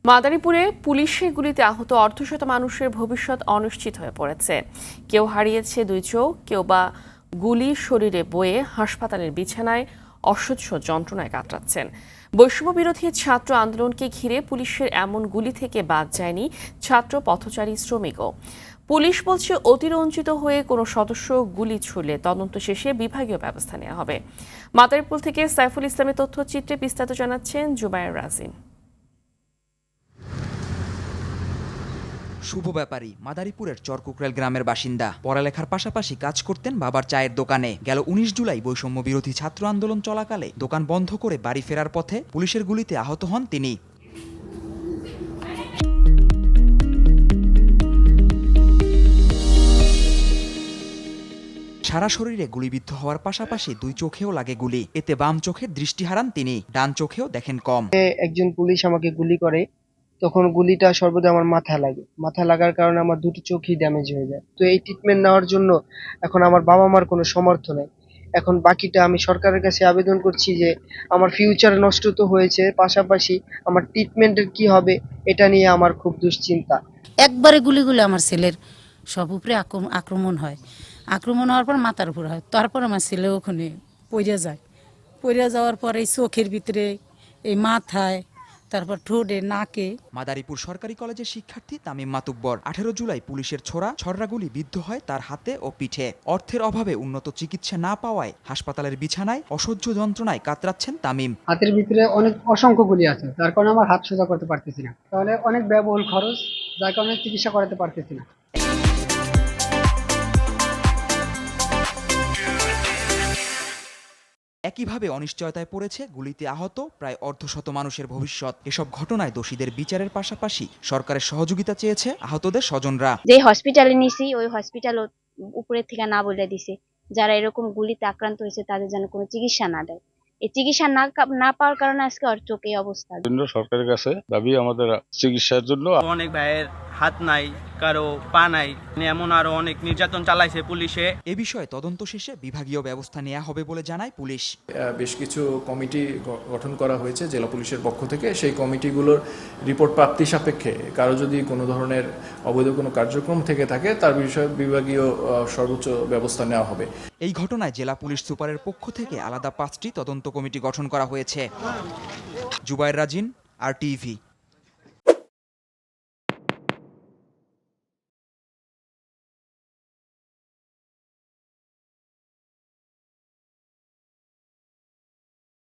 মাদারীপুরে পুলিশের গুলিতে আহত অর্ধশত মানুষের ভবিষ্যৎ অনিশ্চিত হয়ে পড়েছে। কেউ হারিয়েছে দুই চোখ, কেউ বা গুলি শরীরে বয়ে হাসপাতালের বিছানায় অসহ্য যন্ত্রণায় কাটাচ্ছেন। বৈষম্য বিরোধী ছাত্র আন্দোলনকে ঘিরে পুলিশের এমন গুলি থেকে বাদ যায়নি ছাত্র, পথচারী, শ্রমিকও। পুলিশ বলছে অতিরঞ্জিত হয়ে কোনো সদস্য গুলি ছুড়লে তদন্ত শেষে বিভাগীয় ব্যবস্থা নেওয়া হবে। মাদারীপুর থেকে সাইফুল ইসলামের তথ্যচিত্রে বিস্তারিত জানাচ্ছেন জুবায়ের রাজিন। শুভ ব্যাপারী মাদারীপুরের চরকুকরেল গ্রামের বাসিন্দা। পড়ালেখার পাশাপাশি কাজ করতেন বাবার চায়ের দোকানে। গেল ১৯ জুলাই বৈষম্য বিরোধী ছাত্র আন্দোলন চলাকালে দোকান বন্ধ করে বাড়ি ফেরার পথে পুলিশের গুলিতে আহত হন তিনি। সারা শরীরে গুলিবিদ্ধ হওয়ার পাশাপাশি দুই চোখেও লাগে গুলি। এতে বাম চোখের দৃষ্টি হারান তিনি, ডান চোখেও দেখেন কম। একজন পুলিশ আমাকে গুলি করে, তখন গুলিটা সর্বদা আমার মাথায় লাগে। মাথায় লাগার কারণে আমার দুটো চোখই ড্যামেজ হয়ে যায়। তো এই ট্রিটমেন্ট নেওয়ার জন্য এখন আমার বাবা মার কোনো সমর্থ নেই। এখন বাকিটা আমি সরকারের কাছে আবেদন করছি যে আমার ফিউচার নষ্ট তো হয়েছে, পাশাপাশি আমার ট্রিটমেন্টের কি হবে এটা নিয়ে আমার খুব দুশ্চিন্তা। একবারে গুলিগুলো আমার ছেলের সব উপরে আক্রমণ হয়। আক্রমণ হওয়ার পর মাথার উপর হয়, তারপর আমার ছেলে ওখানে পড়ে যায়। পড়ে যাওয়ার পর এই চোখের ভিতরে, এই মাথায়, তারপর ঠোঁটে, নাকে। মাদারীপুর সরকারি কলেজের শিক্ষার্থী তামিম মাতুব্বর ১৮ জুলাই পুলিশের ছড়া গুলি বিদ্ধ হয় তার হাতে ও পিঠে। অর্থের অভাবে উন্নত চিকিৎসা না পাওয়ায় হাসপাতালের বিছানায় অসহ্য যন্ত্রণায় কাতরাচ্ছেন তামিম। হাতের ভিতরে অসংখ্য গুলি আছে, যার কারণে আমার হাত সোজা করতে পারতেছি না। তাহলে অনেক ব্যয়বহুল খরচ, যার কারণে চিকিৎসা করাতে পারতেছি না। একইভাবে অনিশ্চয়তায় পড়েছে গুলিতে আহত প্রায় অর্ধশত মানুষের ভবিষ্যৎ। এসব ঘটনায় দোষীদের বিচারের পাশাপাশি সরকারের সহযোগিতা চেয়েছে আহতদের স্বজনরা। যে হসপিটালে নিছি ওই হসপিটাল উপরের থেকে না বলে দিছে যারা এরকম গুলিতে আক্রান্ত হয়েছে তাদের যেন কোনো চিকিৎসা না দেয়। এই চিকিৎসা না পাওয়ার কারণে আজকে ওর চোখে এই অবস্থা। সরকারের কাছে দাবি আমাদের চিকিৎসার জন্য। অনেক ভাইয়ের হাত নাই, কারো পা নাই, এমন আরো অনেক নির্যাতন চালাইছে পুলিশে। এ বিষয়ে তদন্ত শেষে বিভাগীয় ব্যবস্থা নেওয়া হবে বলে জানায় পুলিশ। বেশ কিছু কমিটি গঠন করা হয়েছে জেলা পুলিশের পক্ষ থেকে। সেই কমিটিগুলোর রিপোর্ট প্রাপ্তি সাপেক্ষে কারো যদি কোনো ধরনের অবৈধ কোনো কার্যক্রম থেকে থাকে তার বিষয়ে বিভাগীয় সর্বোচ্চ ব্যবস্থা নেওয়া হবে। এই ঘটনায় জেলা পুলিশ সুপারের পক্ষ থেকে আলাদা ৫টি তদন্ত কমিটি গঠন করা হয়েছে। জুবায়ের রাজিন, RTV।